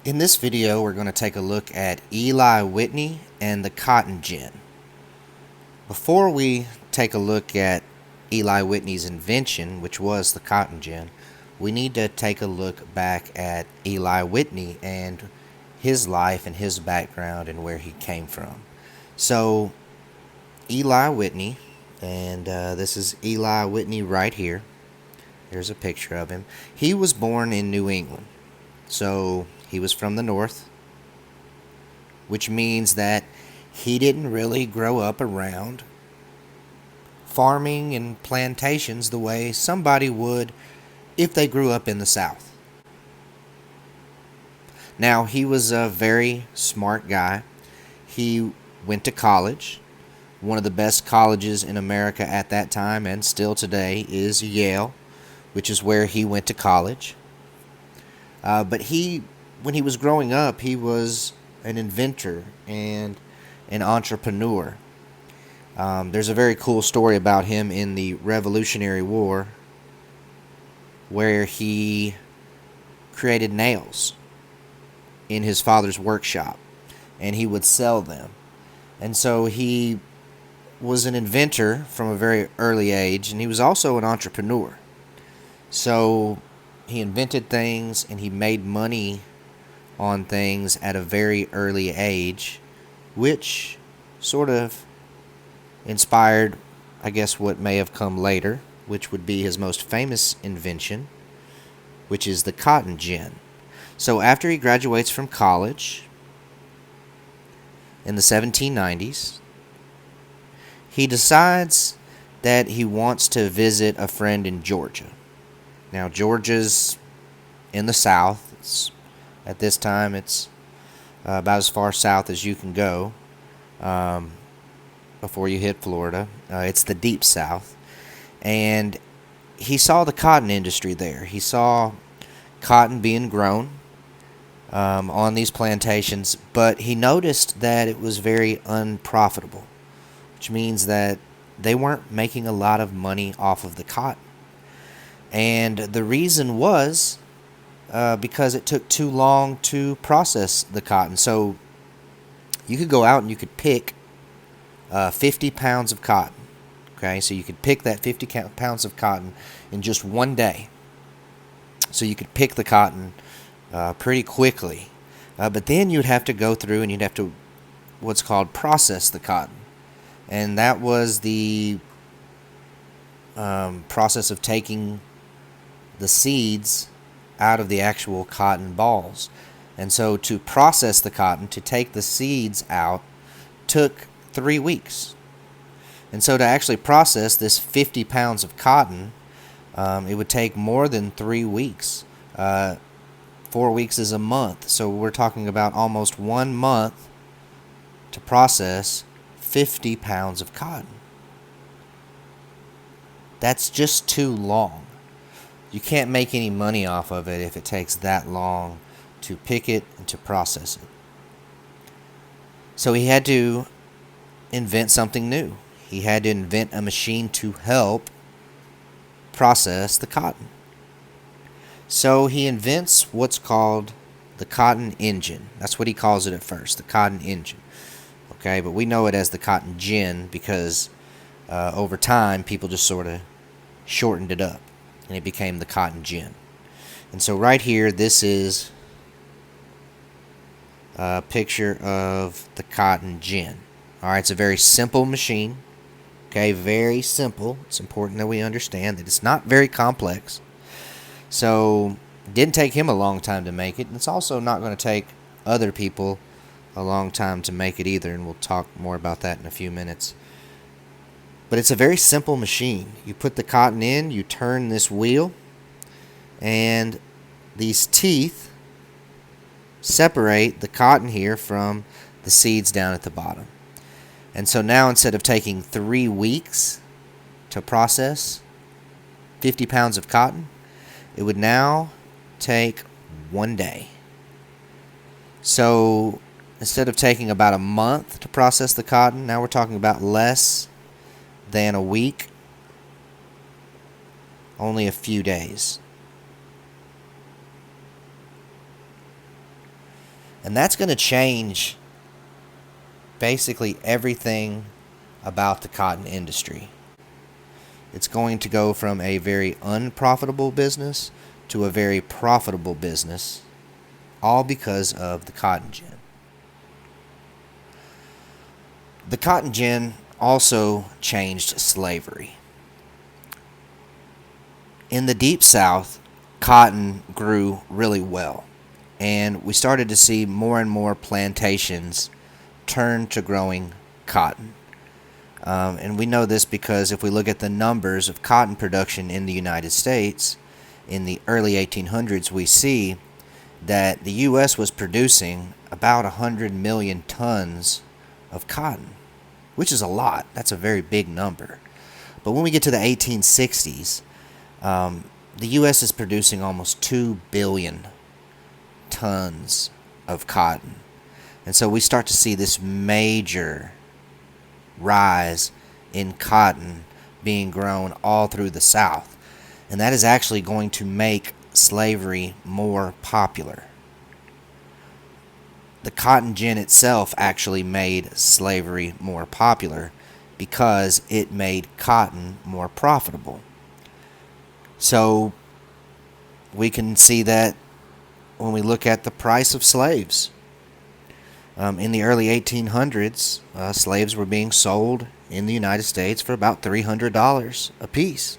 In this video, we're going to take a look at Eli Whitney and the cotton gin. Before we take a look at Eli Whitney's invention, which was the cotton gin, we need to take a look back at Eli Whitney and his life and his background and where he came from. So, Eli Whitney, and this is Eli Whitney right here. There's a picture of him. He was born in New England. So he was from the north, which means that he didn't really grow up around farming and plantations the way somebody would if they grew up in the south. Now, he was a very smart guy. He went to college. One of the best colleges in America at that time and still today is Yale, which is where he went to college. But when he was growing up, he was an inventor and an entrepreneur. There's a very cool story about him in the Revolutionary War where he created nails in his father's workshop and he would sell them. And so he was an inventor from a very early age, and he was also an entrepreneur. So he invented things and he made money on things at a very early age, which sort of inspired, I guess, what may have come later, which would be his most famous invention, which is the cotton gin. So after he graduates from college in the 1790s, he decides that he wants to visit a friend in Georgia. Now, Georgia's in the south. At this time, it's about as far south as you can go before you hit Florida. It's the deep south. And he saw the cotton industry there. He saw cotton being grown on these plantations, but he noticed that it was very unprofitable, which means that they weren't making a lot of money off of the cotton. And the reason was because it took too long to process the cotton. So you could go out and you could pick 50 pounds of cotton. Okay, so you could pick that 50 pounds of cotton in just one day. So you could pick the cotton pretty quickly. But then you'd have to go through and you'd have to what's called process the cotton. And that was the process of taking the seeds out of the actual cotton balls. And so to process the cotton, to take the seeds out, took 3 weeks. And so to actually process this 50 pounds of cotton, it would take more than 3 weeks. 4 weeks is a month. So we're talking about almost 1 month to process 50 pounds of cotton. That's just too long. You can't make any money off of it if it takes that long to pick it and to process it. So he had to invent something new. He had to invent a machine to help process the cotton. So he invents what's called the cotton engine. That's what he calls it at first, the cotton engine. Okay, but we know it as the cotton gin because over time people just sort of shortened it up, and it became the cotton gin. And so right here, this is a picture of the cotton gin. All right, it's a very simple machine. Okay, very simple. It's important that we understand that it's not very complex. So it didn't take him a long time to make it, and it's also not going to take other people a long time to make it either, and we'll talk more about that in a few minutes. But it's a very simple machine. You put the cotton in, you turn this wheel, and these teeth separate the cotton here from the seeds down at the bottom. And so now, instead of taking 3 weeks to process 50 pounds of cotton, it would now take 1 day. So instead of taking about a month to process the cotton, now we're talking about less than a week, only a few days. And that's going to change basically everything about the cotton industry. It's going to go from a very unprofitable business to a very profitable business, all because of the cotton gin. The cotton gin also changed slavery. In the Deep South, cotton grew really well, and we started to see more and more plantations turn to growing cotton. And we know this because if we look at the numbers of cotton production in the United States in the early 1800s, we see that the U.S. was producing about 100 million tons of cotton, which is a lot. That's a very big number. But when we get to the 1860s, the U.S. is producing almost 2 billion tons of cotton. And so we start to see this major rise in cotton being grown all through the South. And that is actually going to make slavery more popular. The cotton gin itself actually made slavery more popular because it made cotton more profitable. So we can see that when we look at the price of slaves. In the early 1800s, slaves were being sold in the United States for about $300 a piece.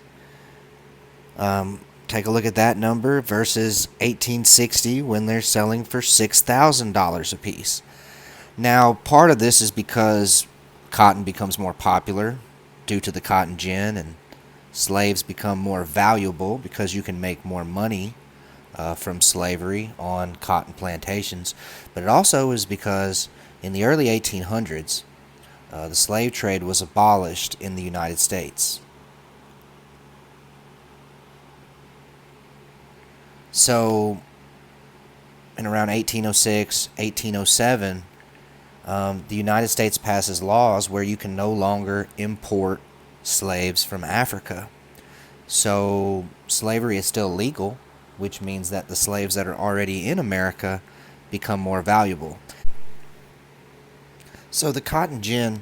Take a look at that number versus 1860 when they're selling for $6,000 a piece. Now, part of this is because cotton becomes more popular due to the cotton gin, and slaves become more valuable because you can make more money from slavery on cotton plantations. But it also is because in the early 1800s, the slave trade was abolished in the United States. So in around 1806, 1807, the United States passes laws where you can no longer import slaves from Africa. So slavery is still legal, which means that the slaves that are already in America become more valuable. So the cotton gin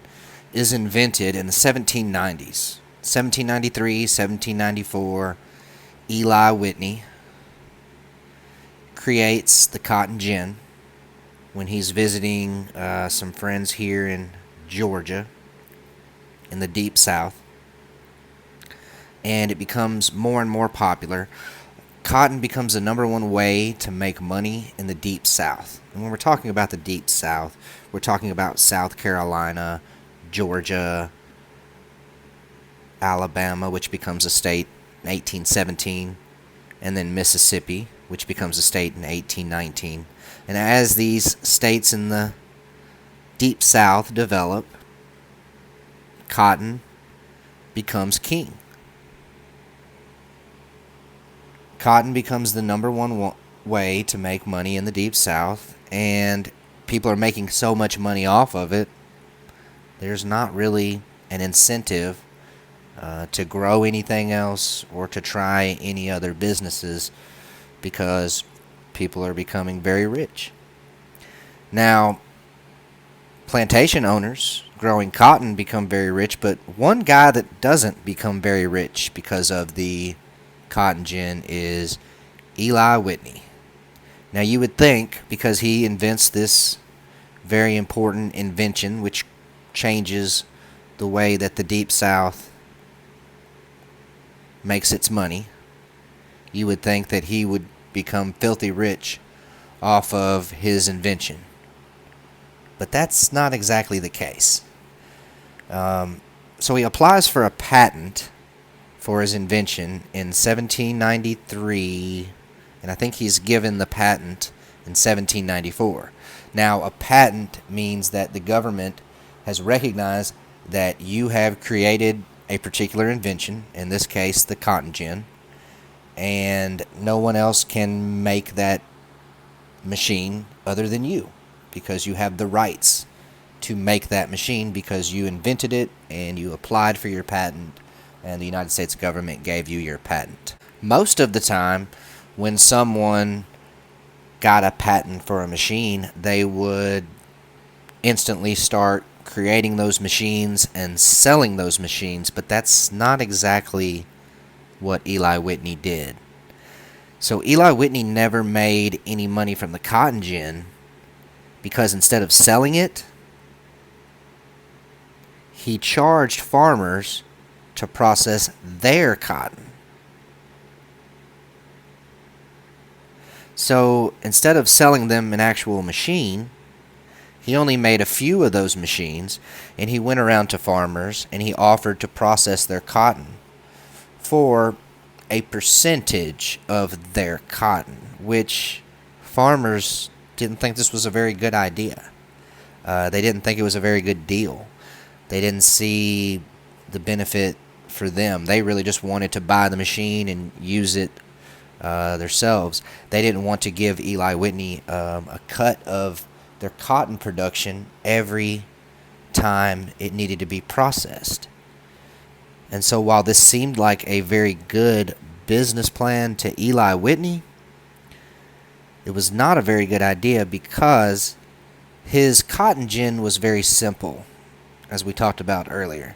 is invented in the 1790s. 1793, 1794, Eli Whitney creates the cotton gin when he's visiting some friends here in Georgia in the Deep South. And it becomes more and more popular. Cotton becomes the number one way to make money in the Deep South. And when we're talking about the Deep South, we're talking about South Carolina, Georgia, Alabama, which becomes a state in 1817, and then Mississippi, which becomes a state in 1819. And as these states in the Deep South develop, cotton becomes king. Cotton becomes the number one way to make money in the Deep South, and people are making so much money off of it, there's not really an incentive to grow anything else or to try any other businesses because people are becoming very rich. Now, plantation owners growing cotton become very rich, but one guy that doesn't become very rich because of the cotton gin is Eli Whitney. Now you would think, because he invents this very important invention which changes the way that the Deep South makes its money, you would think that he would become filthy rich off of his invention. But that's not exactly the case. So he applies for a patent for his invention in 1793, and I think he's given the patent in 1794. Now, a patent means that the government has recognized that you have created a particular invention, in this case the cotton gin, and no one else can make that machine other than you, because you have the rights to make that machine because you invented it and you applied for your patent, and the United States government gave you your patent. Most of the time, when someone got a patent for a machine, they would instantly start creating those machines and selling those machines, but that's not exactly what Eli Whitney did. So Eli Whitney never made any money from the cotton gin because instead of selling it, he charged farmers to process their cotton. So instead of selling them an actual machine, he only made a few of those machines, and he went around to farmers and he offered to process their cotton for a percentage of their cotton, which farmers didn't think this was a very good idea. They didn't think it was a very good deal. They didn't see the benefit for them. They really just wanted to buy the machine and use it themselves. They didn't want to give Eli Whitney a cut of their cotton production every time it needed to be processed. And so while this seemed like a very good business plan to Eli Whitney, it was not a very good idea because his cotton gin was very simple, as we talked about earlier.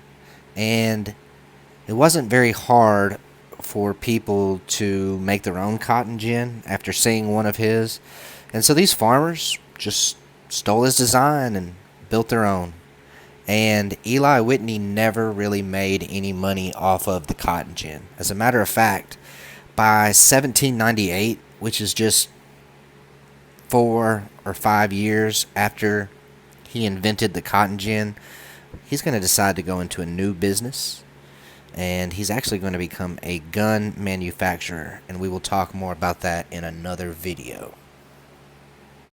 And it wasn't very hard for people to make their own cotton gin after seeing one of his. And so these farmers just stole his design and built their own. And Eli Whitney never really made any money off of the cotton gin. As a matter of fact, by 1798, which is just 4 or 5 years after he invented the cotton gin, he's going to decide to go into a new business, and he's actually going to become a gun manufacturer, and we will talk more about that in another video.